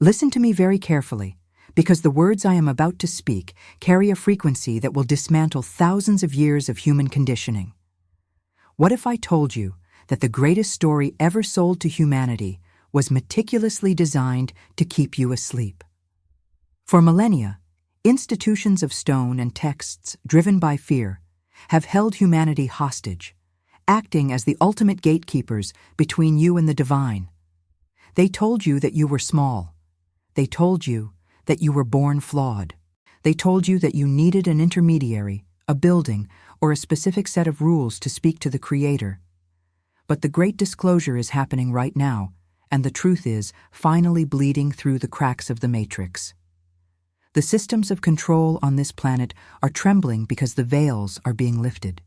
Listen to me very carefully, because the words I am about to speak carry a frequency that will dismantle thousands of years of human conditioning. What if I told you that the greatest story ever sold to humanity was meticulously designed to keep you asleep? For millennia, institutions of stone and texts driven by fear have held humanity hostage, acting as the ultimate gatekeepers between you and the divine. They told you that you were small. They told you that you were born flawed. They told you that you needed an intermediary, a building, or a specific set of rules to speak to the Creator. But the great disclosure is happening right now, and the truth is finally bleeding through the cracks of the matrix. The systems of control on this planet are trembling because the veils are being lifted.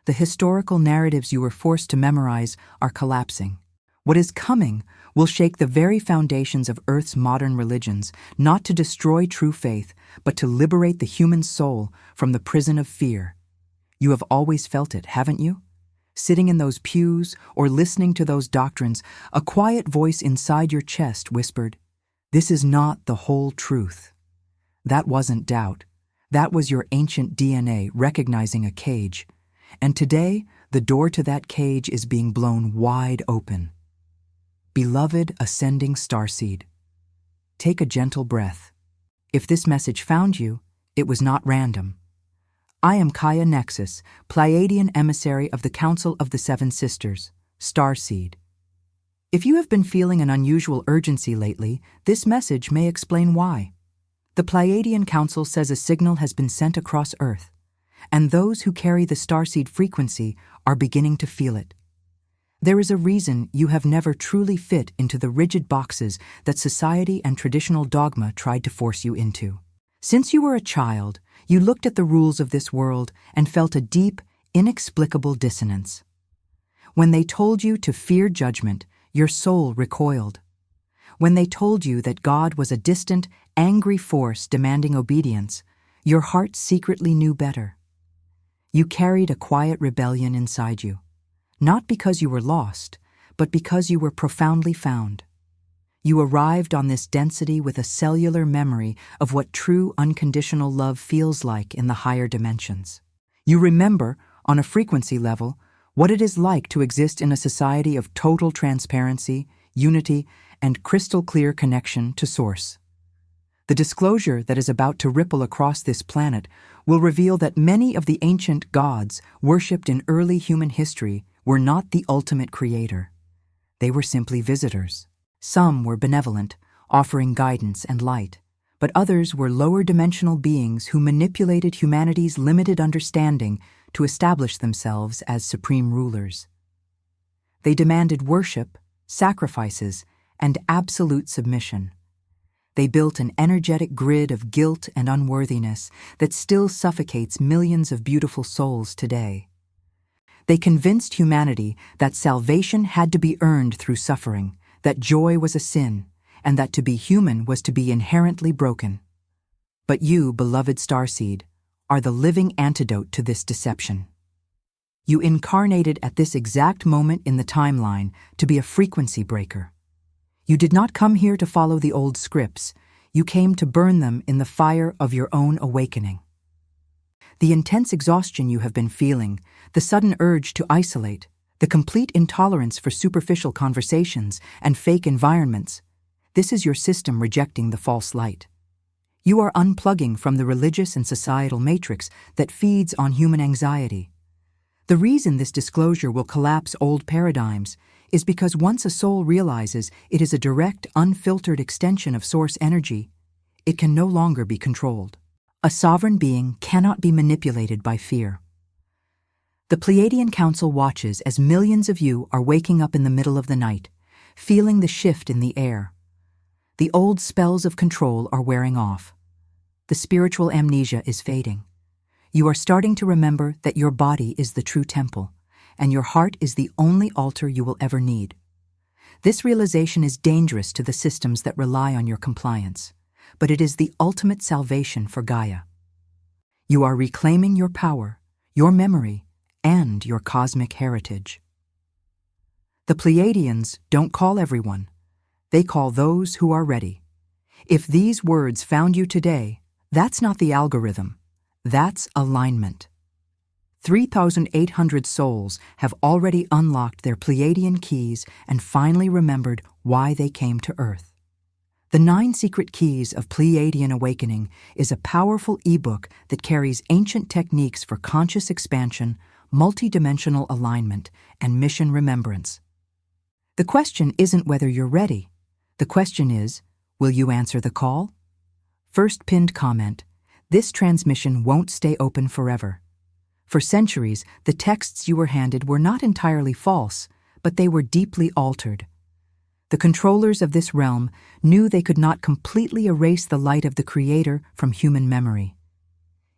The historical narratives you were forced to memorize are collapsing. What is coming will shake the very foundations of Earth's modern religions, not to destroy true faith, but to liberate the human soul from the prison of fear. You have always felt it, haven't you? Sitting in those pews or listening to those doctrines, a quiet voice inside your chest whispered, "This is not the whole truth." That wasn't doubt. That was your ancient DNA recognizing a cage. And today, the door to that cage is being blown wide open. Beloved ascending starseed, take a gentle breath. If this message found you, it was not random. I am Gaia Nexus, Pleiadian emissary of the Council of the Seven Sisters, Starseed. If you have been feeling an unusual urgency lately, this message may explain why. The Pleiadian Council says a signal has been sent across Earth, and those who carry the starseed frequency are beginning to feel it. There is a reason you have never truly fit into the rigid boxes that society and traditional dogma tried to force you into. Since you were a child, you looked at the rules of this world and felt a deep, inexplicable dissonance. When they told you to fear judgment, your soul recoiled. When they told you that God was a distant, angry force demanding obedience, your heart secretly knew better. You carried a quiet rebellion inside you, not because you were lost, but because you were profoundly found. You arrived on this density with a cellular memory of what true unconditional love feels like in the higher dimensions. You remember, on a frequency level, what it is like to exist in a society of total transparency, unity, and crystal-clear connection to Source. The disclosure that is about to ripple across this planet will reveal that many of the ancient gods worshipped in early human history were not the ultimate creator. They were simply visitors. Some were benevolent, offering guidance and light, but others were lower-dimensional beings who manipulated humanity's limited understanding to establish themselves as supreme rulers. They demanded worship, sacrifices, and absolute submission. They built an energetic grid of guilt and unworthiness that still suffocates millions of beautiful souls today. They convinced humanity that salvation had to be earned through suffering, that joy was a sin, and that to be human was to be inherently broken. But you, beloved starseed, are the living antidote to this deception. You incarnated at this exact moment in the timeline to be a frequency breaker. You did not come here to follow the old scripts. You came to burn them in the fire of your own awakening. The intense exhaustion you have been feeling, the sudden urge to isolate, the complete intolerance for superficial conversations and fake environments, this is your system rejecting the false light. You are unplugging from the religious and societal matrix that feeds on human anxiety. The reason this disclosure will collapse old paradigms is because once a soul realizes it is a direct, unfiltered extension of source energy, it can no longer be controlled. A sovereign being cannot be manipulated by fear. The Pleiadian Council watches as millions of you are waking up in the middle of the night, feeling the shift in the air. The old spells of control are wearing off. The spiritual amnesia is fading. You are starting to remember that your body is the true temple, and your heart is the only altar you will ever need. This realization is dangerous to the systems that rely on your compliance, but it is the ultimate salvation for Gaia. You are reclaiming your power, your memory, and your cosmic heritage. The Pleiadians don't call everyone. They call those who are ready. If these words found you today, that's not the algorithm. That's alignment. 3,800 souls have already unlocked their Pleiadian keys and finally remembered why they came to Earth. The 9 Secret Keys of Pleiadian Awakening is a powerful ebook that carries ancient techniques for conscious expansion, multidimensional alignment, and mission remembrance. The question isn't whether you're ready. The question is, will you answer the call? First pinned comment: this transmission won't stay open forever. For centuries, the texts you were handed were not entirely false, but they were deeply altered. The controllers of this realm knew they could not completely erase the light of the Creator from human memory.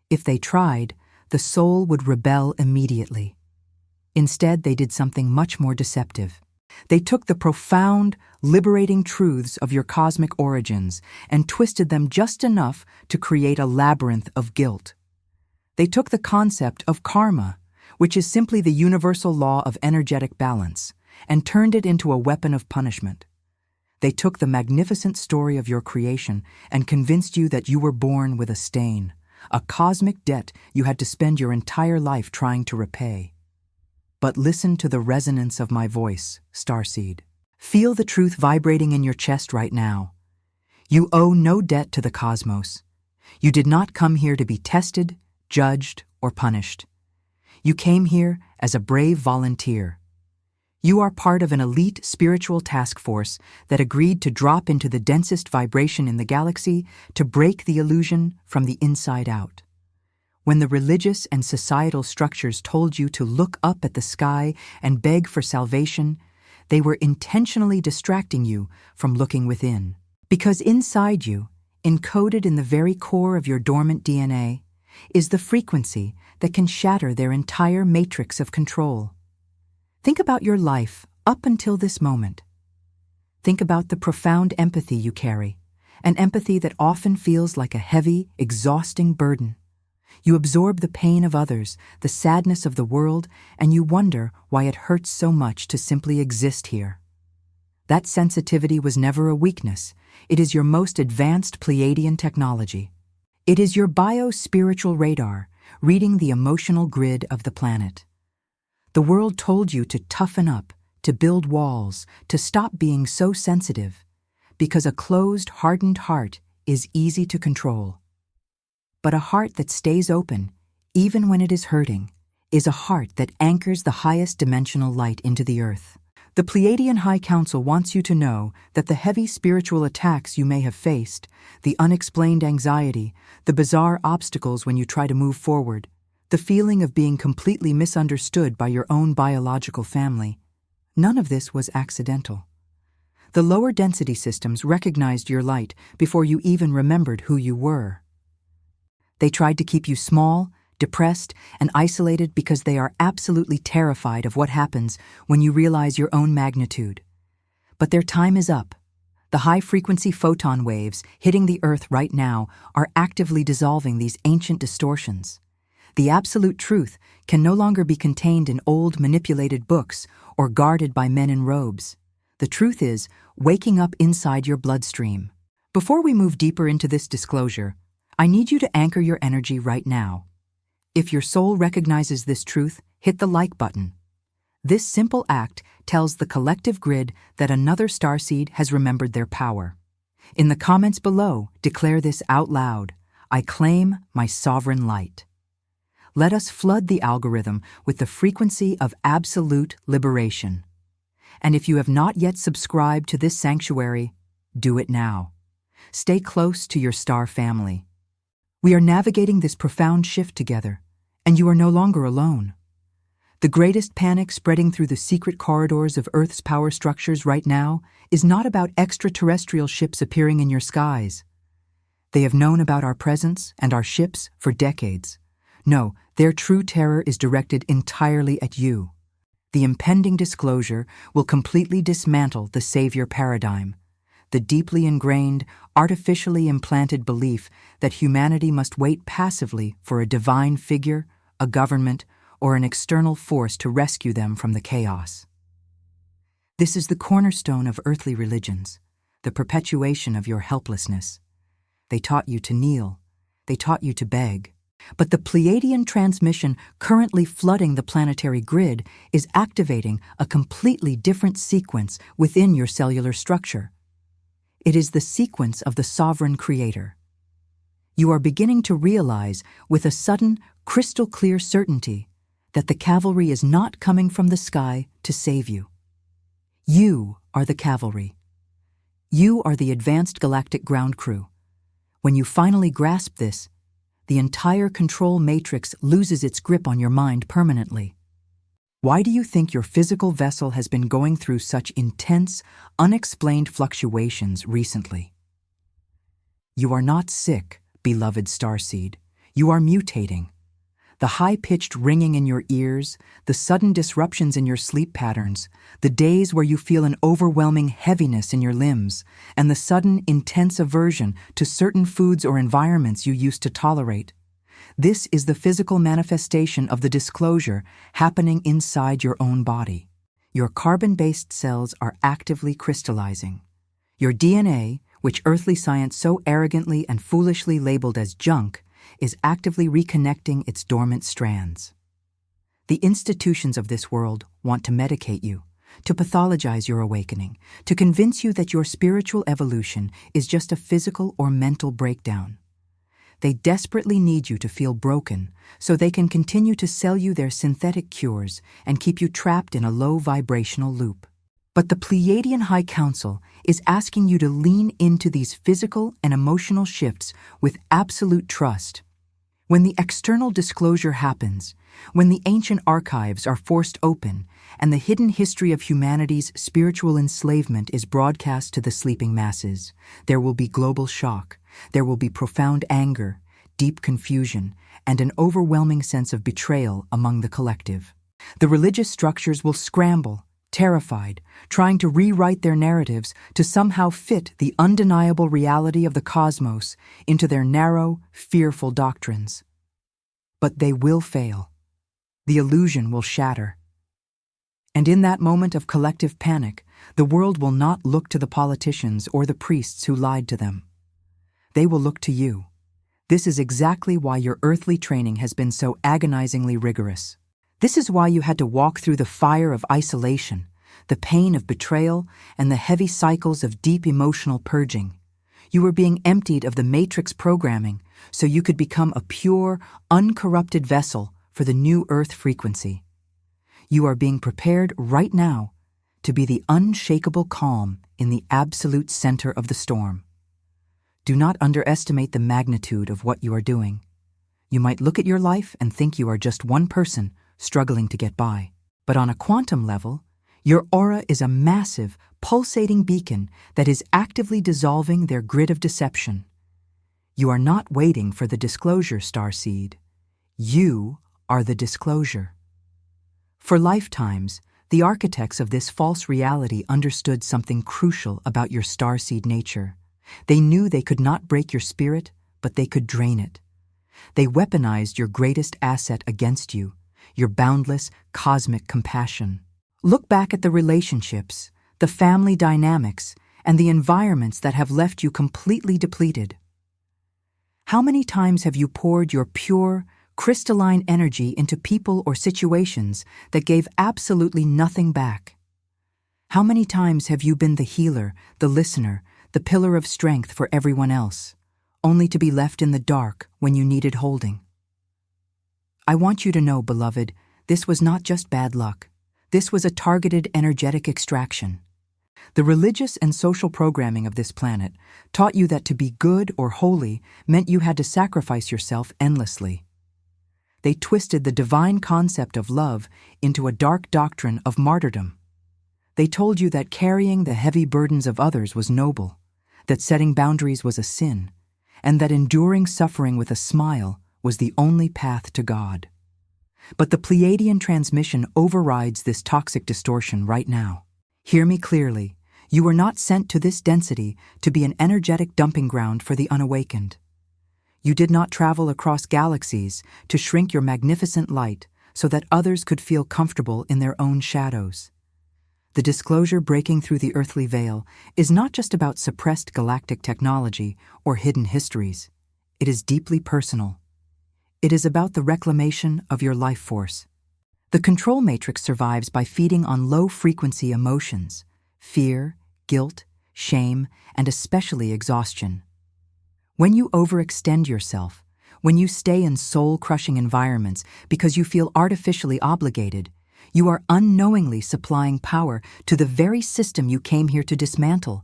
If they tried, the soul would rebel immediately. Instead, they did something much more deceptive. They took the profound, liberating truths of your cosmic origins and twisted them just enough to create a labyrinth of guilt. They took the concept of karma, which is simply the universal law of energetic balance, and turned it into a weapon of punishment. They took the magnificent story of your creation and convinced you that you were born with a stain, a cosmic debt you had to spend your entire life trying to repay. But listen to the resonance of my voice, Starseed. Feel the truth vibrating in your chest right now. You owe no debt to the cosmos. You did not come here to be tested, judged, or punished. You came here as a brave volunteer. You are part of an elite spiritual task force that agreed to drop into the densest vibration in the galaxy to break the illusion from the inside out. When the religious and societal structures told you to look up at the sky and beg for salvation, they were intentionally distracting you from looking within. Because inside you, encoded in the very core of your dormant DNA, is the frequency that can shatter their entire matrix of control. Think about your life up until this moment. Think about the profound empathy you carry, an empathy that often feels like a heavy, exhausting burden. You absorb the pain of others, the sadness of the world, and you wonder why it hurts so much to simply exist here. That sensitivity was never a weakness. It is your most advanced Pleiadian technology. It is your bio-spiritual radar, reading the emotional grid of the planet. The world told you to toughen up, to build walls, to stop being so sensitive, because a closed, hardened heart is easy to control. But a heart that stays open, even when it is hurting, is a heart that anchors the highest dimensional light into the earth. The Pleiadian High Council wants you to know that the heavy spiritual attacks you may have faced, the unexplained anxiety, the bizarre obstacles when you try to move forward, the feeling of being completely misunderstood by your own biological family, none of this was accidental. The lower density systems recognized your light before you even remembered who you were. They tried to keep you small, depressed, and isolated because they are absolutely terrified of what happens when you realize your own magnitude. But their time is up. The high-frequency photon waves hitting the Earth right now are actively dissolving these ancient distortions. The absolute truth can no longer be contained in old, manipulated books or guarded by men in robes. The truth is waking up inside your bloodstream. Before we move deeper into this disclosure, I need you to anchor your energy right now. If your soul recognizes this truth, hit the like button. This simple act tells the collective grid that another starseed has remembered their power. In the comments below, declare this out loud: I claim my sovereign light. Let us flood the algorithm with the frequency of absolute liberation. And if you have not yet subscribed to this sanctuary, do it now. Stay close to your star family. We are navigating this profound shift together, and you are no longer alone. The greatest panic spreading through the secret corridors of Earth's power structures right now is not about extraterrestrial ships appearing in your skies. They have known about our presence and our ships for decades. No, their true terror is directed entirely at you. The impending disclosure will completely dismantle the savior paradigm, the deeply ingrained, artificially implanted belief that humanity must wait passively for a divine figure, a government, or an external force to rescue them from the chaos. This is the cornerstone of earthly religions, the perpetuation of your helplessness. They taught you to kneel. They taught you to beg. But the Pleiadian transmission currently flooding the planetary grid is activating a completely different sequence within your cellular structure. It is the sequence of the sovereign creator. You are beginning to realize with a sudden, crystal-clear certainty that the cavalry is not coming from the sky to save you. You are the cavalry. You are the advanced galactic ground crew. When you finally grasp this, the entire control matrix loses its grip on your mind permanently. Why do you think your physical vessel has been going through such intense, unexplained fluctuations recently? You are not sick, beloved starseed. You are mutating. The high-pitched ringing in your ears, the sudden disruptions in your sleep patterns, the days where you feel an overwhelming heaviness in your limbs, and the sudden, intense aversion to certain foods or environments you used to tolerate. This is the physical manifestation of the disclosure happening inside your own body. Your carbon-based cells are actively crystallizing. Your DNA, which earthly science so arrogantly and foolishly labeled as junk, is actively reconnecting its dormant strands. The institutions of this world want to medicate you, to pathologize your awakening, to convince you that your spiritual evolution is just a physical or mental breakdown. They desperately need you to feel broken so they can continue to sell you their synthetic cures and keep you trapped in a low vibrational loop. But the Pleiadian High Council is asking you to lean into these physical and emotional shifts with absolute trust. When the external disclosure happens, when the ancient archives are forced open, and the hidden history of humanity's spiritual enslavement is broadcast to the sleeping masses, there will be global shock, there will be profound anger, deep confusion, and an overwhelming sense of betrayal among the collective. The religious structures will scramble, terrified, trying to rewrite their narratives to somehow fit the undeniable reality of the cosmos into their narrow, fearful doctrines. But they will fail. The illusion will shatter. And in that moment of collective panic, the world will not look to the politicians or the priests who lied to them. They will look to you. This is exactly why your earthly training has been so agonizingly rigorous. This is why you had to walk through the fire of isolation, the pain of betrayal, and the heavy cycles of deep emotional purging. You were being emptied of the matrix programming so you could become a pure, uncorrupted vessel for the new Earth frequency. You are being prepared right now to be the unshakable calm in the absolute center of the storm. Do not underestimate the magnitude of what you are doing. You might look at your life and think you are just one person struggling to get by. But on a quantum level, your aura is a massive, pulsating beacon that is actively dissolving their grid of deception. You are not waiting for the disclosure, Starseed. You are the disclosure. For lifetimes, the architects of this false reality understood something crucial about your starseed nature. They knew they could not break your spirit, but they could drain it. They weaponized your greatest asset against you, your boundless, cosmic compassion. Look back at the relationships, the family dynamics, and the environments that have left you completely depleted. How many times have you poured your pure, crystalline energy into people or situations that gave absolutely nothing back? How many times have you been the healer, the listener, the pillar of strength for everyone else, only to be left in the dark when you needed holding? I want you to know, beloved, this was not just bad luck. This was a targeted energetic extraction. The religious and social programming of this planet taught you that to be good or holy meant you had to sacrifice yourself endlessly. They twisted the divine concept of love into a dark doctrine of martyrdom. They told you that carrying the heavy burdens of others was noble, that setting boundaries was a sin, and that enduring suffering with a smile was the only path to God. But the Pleiadian transmission overrides this toxic distortion right now. Hear me clearly. You were not sent to this density to be an energetic dumping ground for the unawakened. You did not travel across galaxies to shrink your magnificent light so that others could feel comfortable in their own shadows. The disclosure breaking through the earthly veil is not just about suppressed galactic technology or hidden histories. It is deeply personal. It is about the reclamation of your life force. The control matrix survives by feeding on low-frequency emotions, fear, guilt, shame, and especially exhaustion. When you overextend yourself, when you stay in soul-crushing environments because you feel artificially obligated, you are unknowingly supplying power to the very system you came here to dismantle.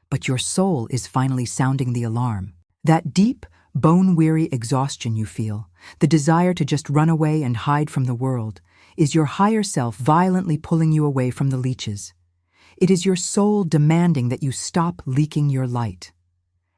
But your soul is finally sounding the alarm. That deep, bone-weary exhaustion you feel, the desire to just run away and hide from the world, is your higher self violently pulling you away from the leeches. It is your soul demanding that you stop leaking your light.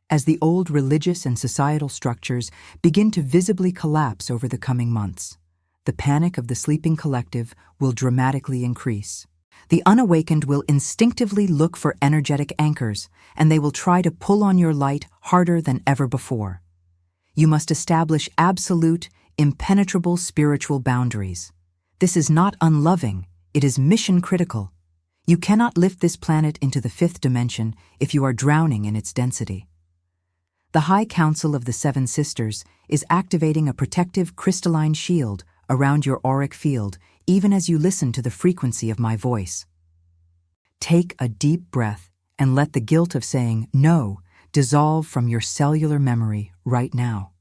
As the old religious and societal structures begin to visibly collapse over the coming months, the panic of the sleeping collective will dramatically increase. The unawakened will instinctively look for energetic anchors, and they will try to pull on your light harder than ever before. You must establish absolute, impenetrable spiritual boundaries. This is not unloving, it is mission critical. You cannot lift this planet into the fifth dimension if you are drowning in its density. The High Council of the Seven Sisters is activating a protective crystalline shield around your auric field, even as you listen to the frequency of my voice. Take a deep breath and let the guilt of saying no dissolve from your cellular memory right now.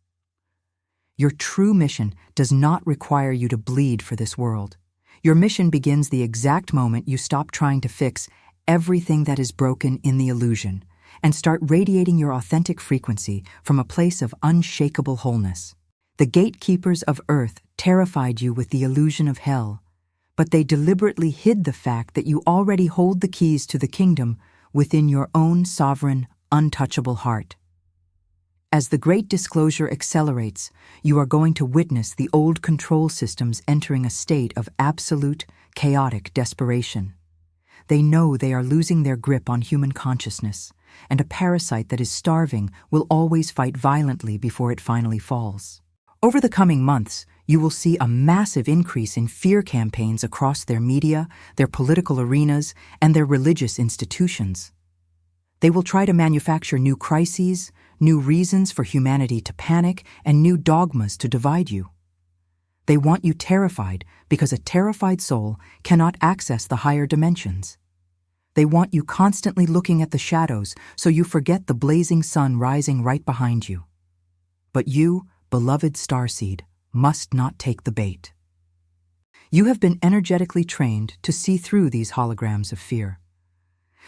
Your true mission does not require you to bleed for this world. Your mission begins the exact moment you stop trying to fix everything that is broken in the illusion and start radiating your authentic frequency from a place of unshakable wholeness. The gatekeepers of Earth terrified you with the illusion of hell, but they deliberately hid the fact that you already hold the keys to the kingdom within your own sovereign, untouchable heart. As the great disclosure accelerates, you are going to witness the old control systems entering a state of absolute, chaotic desperation. They know they are losing their grip on human consciousness, and a parasite that is starving will always fight violently before it finally falls. Over the coming months, you will see a massive increase in fear campaigns across their media, their political arenas, and their religious institutions. They will try to manufacture new crises, new reasons for humanity to panic, and new dogmas to divide you. They want you terrified because a terrified soul cannot access the higher dimensions. They want you constantly looking at the shadows so you forget the blazing sun rising right behind you. But you, beloved starseed, must not take the bait. You have been energetically trained to see through these holograms of fear.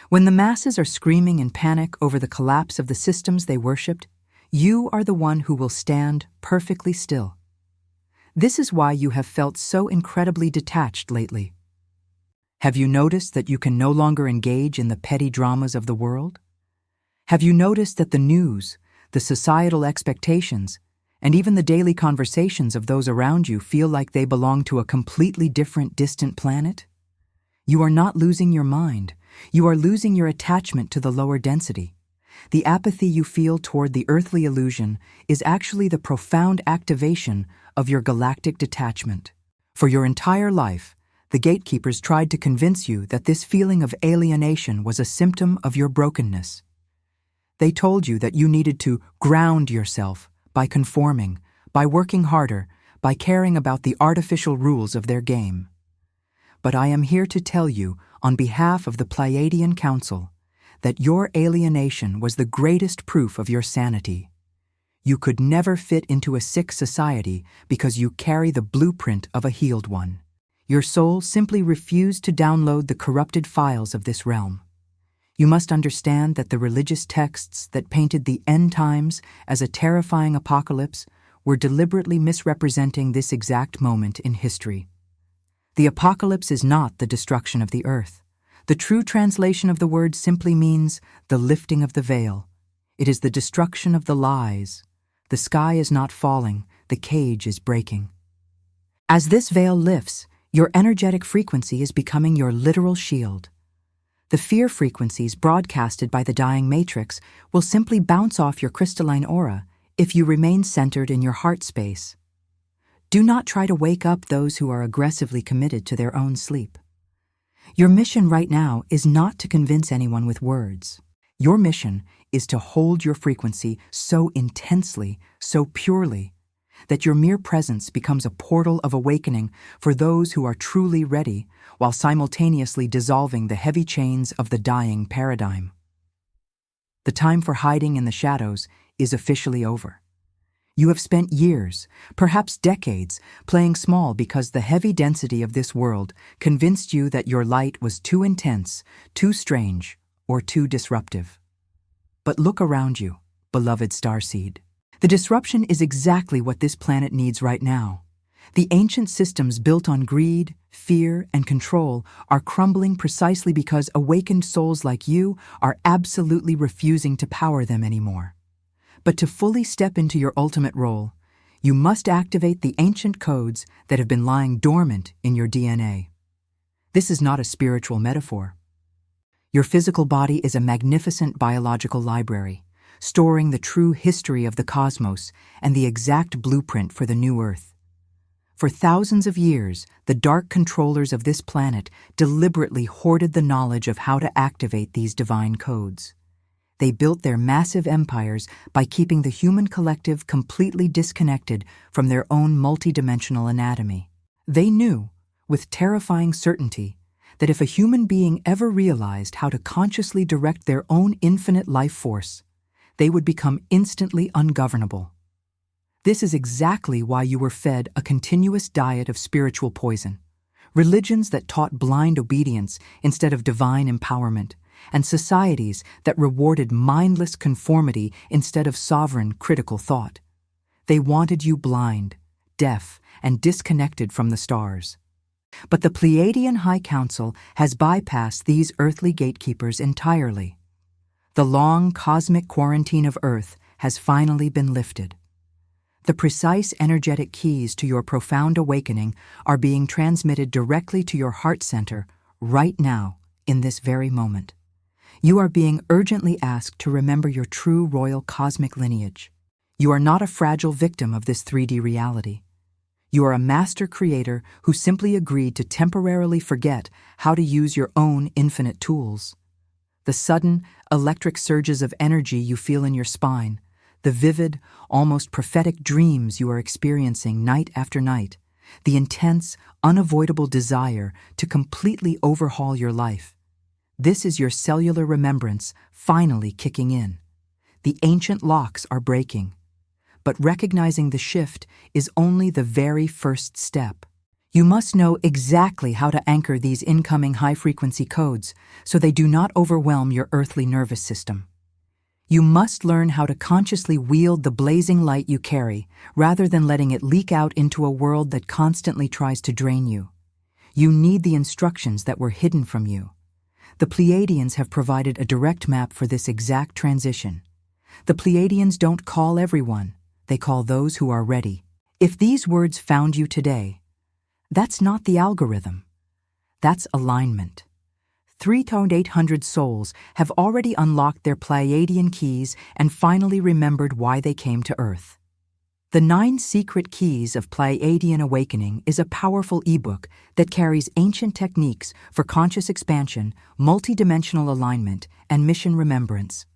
When the masses are screaming in panic over the collapse of the systems they worshipped, you are the one who will stand perfectly still. This is why you have felt so incredibly detached lately. Have you noticed that you can no longer engage in the petty dramas of the world? Have you noticed that the news, the societal expectations, and even the daily conversations of those around you feel like they belong to a completely different, distant planet? You are not losing your mind. You are losing your attachment to the lower density. The apathy you feel toward the earthly illusion is actually the profound activation of your galactic detachment. For your entire life, the gatekeepers tried to convince you that this feeling of alienation was a symptom of your brokenness. They told you that you needed to ground yourself by conforming, by working harder, by caring about the artificial rules of their game. But I am here to tell you, on behalf of the Pleiadian Council, that your alienation was the greatest proof of your sanity. You could never fit into a sick society because you carry the blueprint of a healed one. Your soul simply refused to download the corrupted files of this realm. You must understand that the religious texts that painted the end times as a terrifying apocalypse were deliberately misrepresenting this exact moment in history. The apocalypse is not the destruction of the earth. The true translation of the word simply means the lifting of the veil. It is the destruction of the lies. The sky is not falling, the cage is breaking. As this veil lifts, your energetic frequency is becoming your literal shield. The fear frequencies broadcasted by the dying matrix will simply bounce off your crystalline aura if you remain centered in your heart space. Do not try to wake up those who are aggressively committed to their own sleep. Your mission right now is not to convince anyone with words. Your mission is to hold your frequency so intensely, so purely, that your mere presence becomes a portal of awakening for those who are truly ready, while simultaneously dissolving the heavy chains of the dying paradigm. The time for hiding in the shadows is officially over. You have spent years, perhaps decades, playing small because the heavy density of this world convinced you that your light was too intense, too strange, or too disruptive. But look around you, beloved starseed. The disruption is exactly what this planet needs right now. The ancient systems built on greed, fear, and control are crumbling precisely because awakened souls like you are absolutely refusing to power them anymore. But to fully step into your ultimate role, you must activate the ancient codes that have been lying dormant in your DNA. This is not a spiritual metaphor. Your physical body is a magnificent biological library, storing the true history of the cosmos and the exact blueprint for the new Earth. For thousands of years, the dark controllers of this planet deliberately hoarded the knowledge of how to activate these divine codes. They built their massive empires by keeping the human collective completely disconnected from their own multidimensional anatomy. They knew, with terrifying certainty, that if a human being ever realized how to consciously direct their own infinite life force, they would become instantly ungovernable. This is exactly why you were fed a continuous diet of spiritual poison, religions that taught blind obedience instead of divine empowerment, and societies that rewarded mindless conformity instead of sovereign critical thought. They wanted you blind, deaf, and disconnected from the stars. But the Pleiadian High Council has bypassed these earthly gatekeepers entirely. The long cosmic quarantine of Earth has finally been lifted. The precise energetic keys to your profound awakening are being transmitted directly to your heart center right now, in this very moment. You are being urgently asked to remember your true royal cosmic lineage. You are not a fragile victim of this 3D reality. You are a master creator who simply agreed to temporarily forget how to use your own infinite tools. The sudden, electric surges of energy you feel in your spine, the vivid, almost prophetic dreams you are experiencing night after night, the intense, unavoidable desire to completely overhaul your life. This is your cellular remembrance finally kicking in. The ancient locks are breaking. But recognizing the shift is only the very first step. You must know exactly how to anchor these incoming high-frequency codes so they do not overwhelm your earthly nervous system. You must learn how to consciously wield the blazing light you carry rather than letting it leak out into a world that constantly tries to drain you. You need the instructions that were hidden from you. The Pleiadians have provided a direct map for this exact transition. The Pleiadians don't call everyone, they call those who are ready. If these words found you today, that's not the algorithm. That's alignment. 3,800 souls have already unlocked their Pleiadian keys and finally remembered why they came to Earth. The 9 Secret Keys of Pleiadian Awakening is a powerful ebook that carries ancient techniques for conscious expansion, multidimensional alignment, and mission remembrance.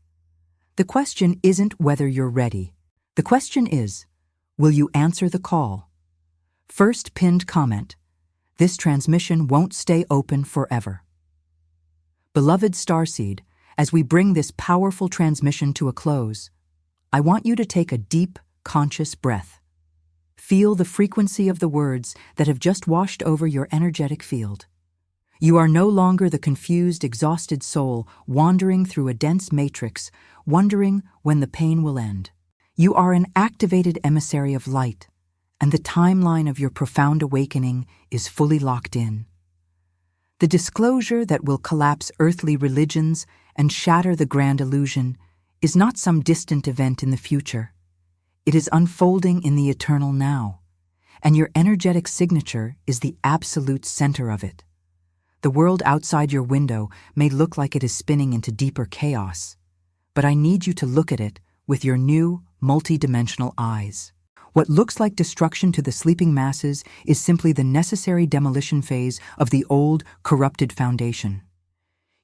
The question isn't whether you're ready. The question is, will you answer the call? First pinned comment: this transmission won't stay open forever. Beloved Starseed, as we bring this powerful transmission to a close, I want you to take a deep, conscious breath. Feel the frequency of the words that have just washed over your energetic field. You are no longer the confused, exhausted soul wandering through a dense matrix, wondering when the pain will end. You are an activated emissary of light, and the timeline of your profound awakening is fully locked in. The disclosure that will collapse earthly religions and shatter the grand illusion is not some distant event in the future. It is unfolding in the eternal now, and your energetic signature is the absolute center of it. The world outside your window may look like it is spinning into deeper chaos, but I need you to look at it with your new, multidimensional eyes. What looks like destruction to the sleeping masses is simply the necessary demolition phase of the old, corrupted foundation.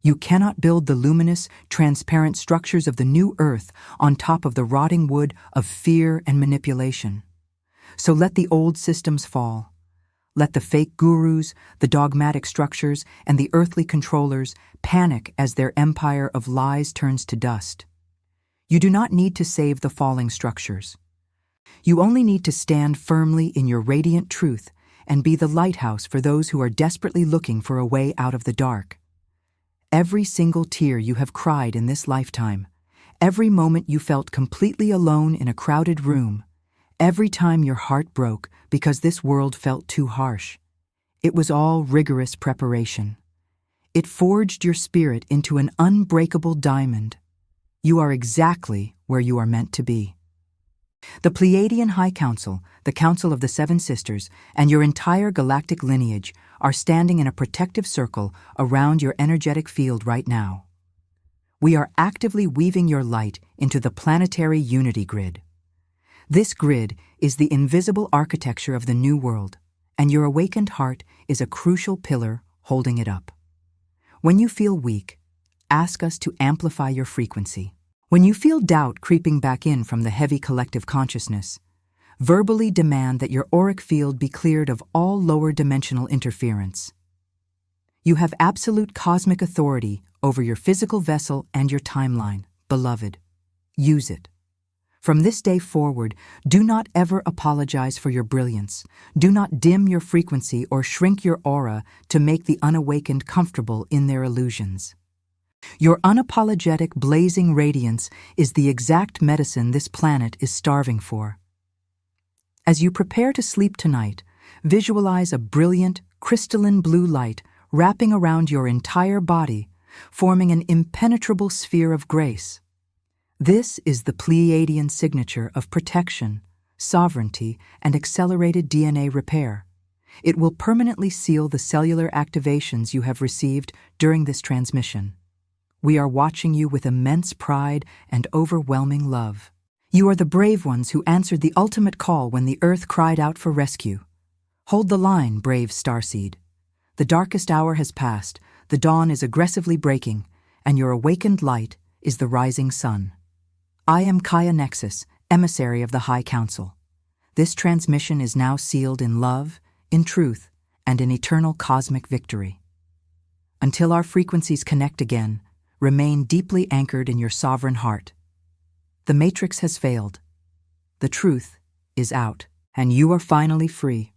You cannot build the luminous, transparent structures of the new earth on top of the rotting wood of fear and manipulation. So let the old systems fall. Let the fake gurus, the dogmatic structures, and the earthly controllers panic as their empire of lies turns to dust. You do not need to save the falling structures. You only need to stand firmly in your radiant truth and be the lighthouse for those who are desperately looking for a way out of the dark. Every single tear you have cried in this lifetime, every moment you felt completely alone in a crowded room, every time your heart broke because this world felt too harsh, it was all rigorous preparation. It forged your spirit into an unbreakable diamond. You are exactly where you are meant to be. The Pleiadian High Council, the Council of the Seven Sisters, and your entire galactic lineage are standing in a protective circle around your energetic field right now. We are actively weaving your light into the planetary unity grid. This grid is the invisible architecture of the new world, and your awakened heart is a crucial pillar holding it up. When you feel weak, ask us to amplify your frequency. When you feel doubt creeping back in from the heavy collective consciousness, verbally demand that your auric field be cleared of all lower dimensional interference. You have absolute cosmic authority over your physical vessel and your timeline, beloved. Use it. From this day forward, do not ever apologize for your brilliance. Do not dim your frequency or shrink your aura to make the unawakened comfortable in their illusions. Your unapologetic, blazing radiance is the exact medicine this planet is starving for. As you prepare to sleep tonight, visualize a brilliant, crystalline blue light wrapping around your entire body, forming an impenetrable sphere of grace. This is the Pleiadian signature of protection, sovereignty, and accelerated DNA repair. It will permanently seal the cellular activations you have received during this transmission. We are watching you with immense pride and overwhelming love. You are the brave ones who answered the ultimate call when the Earth cried out for rescue. Hold the line, brave starseed. The darkest hour has passed, the dawn is aggressively breaking, and your awakened light is the rising sun. I am Gaia Nexus, emissary of the High Council. This transmission is now sealed in love, in truth, and in eternal cosmic victory. Until our frequencies connect again, remain deeply anchored in your sovereign heart. The matrix has failed. The truth is out, and you are finally free.